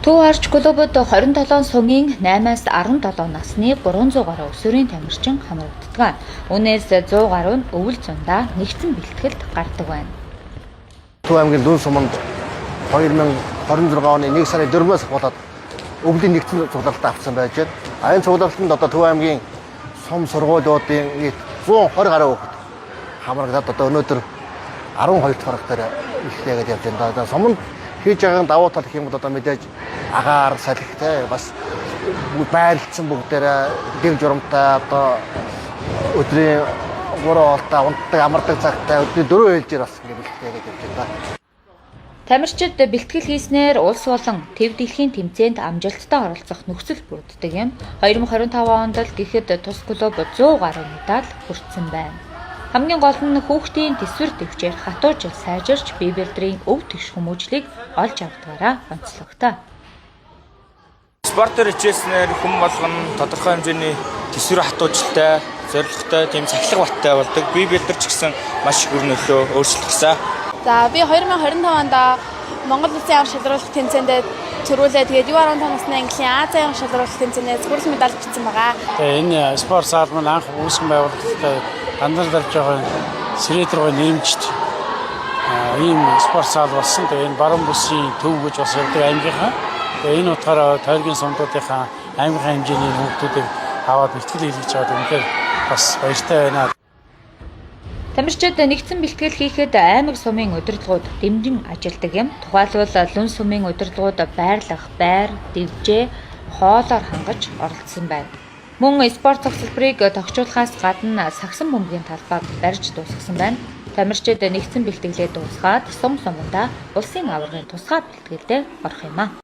Төв харж клубод 27 сумын 8-аас 17 насны 300 гаруй өсвөрийн тамирчин хамрагддаг. Үүнээс 100 гаруй нь өвөл зундаа нэгдсэн бэлтгэлд гардаг байна. Төв аймгийн Дүн суманд 2026 оны 1 сарын 4-өөс болоод өвлийн нэгдсэн цугларалт авсан байж байна. Энэ цугларалтанд одоо Төв аймгийн сум сургуулиудын 120 гаруй хүүхэд хамрагдаад одоо өнөөдөр 12 дахь гарагтаар эхлэе гэж явж байна. Суманд хийж байгаа давуу тал гэх юм бол одоо мэдээж агаар салхитай бас байрлалцсан бүгдээрээ дэв журамтай одоо өдрийн 3 хоолтой унтдаг амардаг цагтай өдрийн 4 ээлжээр бас ингэ бэлтгэе гэж явж байна. Тамирчид бэлтгэл хийснээр улс болон төв дэлхийн тэмцээнд амжилттай оролцох нөхцөл бүрддэг юм. 2025 онд л гэхэд тус клуб 100 гаруй медаль хүртсэн байна. Хамгийн гол нь хүүхдийн төсвөр төвчээр хатуу жил сайжирч бие бэлдрийн өв тэгш хүмүүжлийг олж авдгаараа онцлогтой. Спортоор хичээснээр хүн болгоно тодорхой хэмжээний төсвөр хатуужилтай, зорилготой, тийм цахилгаан баттай болдог. Бие бэлдэр ч гэсэн маш их өрнөлөө өөрчлөгдсөн. За би 2025 онд Монгол Улсын аварга шалруулах тэмцээнд төрүүлээ. Тэгээд U15 насны Английн Азийн аварга шалруулах тэмцээнээс хүрэл медаль авсан байгаа. Энэ спорт зал маань анх үүсгэн байгуулалтад гандан дарж байгаа Сэрээтргой нэрмжт ийм спорт зал болсон. Тэгээд энэ баруун бүсийн төв гэж бас явдаг аймгийнхаа. Тэгээд энэ утгаараа тойргийн сумдуудынхаа аймгийн хэмжээний хүүхдүүдийг аваад бэлтгэл хийлгэж байгаа үнэхээр бас баяртай байна. Тамирчид нэгдсэн бэлтгэл хийхэд аймаг сумын удирдлагууд дэмжин ажилдаг юм. Тухайлбал Лүн сумын удирдлагууд байрлах, байр, дэвжээ, хоолоор хангаж оролцсон байна. Мөн спорт цогцлборыг тогтчуулахаас гадна сагсан бөмбөгийн талбайг барьж дуусгасан байна. Тамирчид нэгдсэн бэлтгэлээ дуусгаад сум сумдаа улсын аваргын тусгай бэлтгэлдээ орох юм а.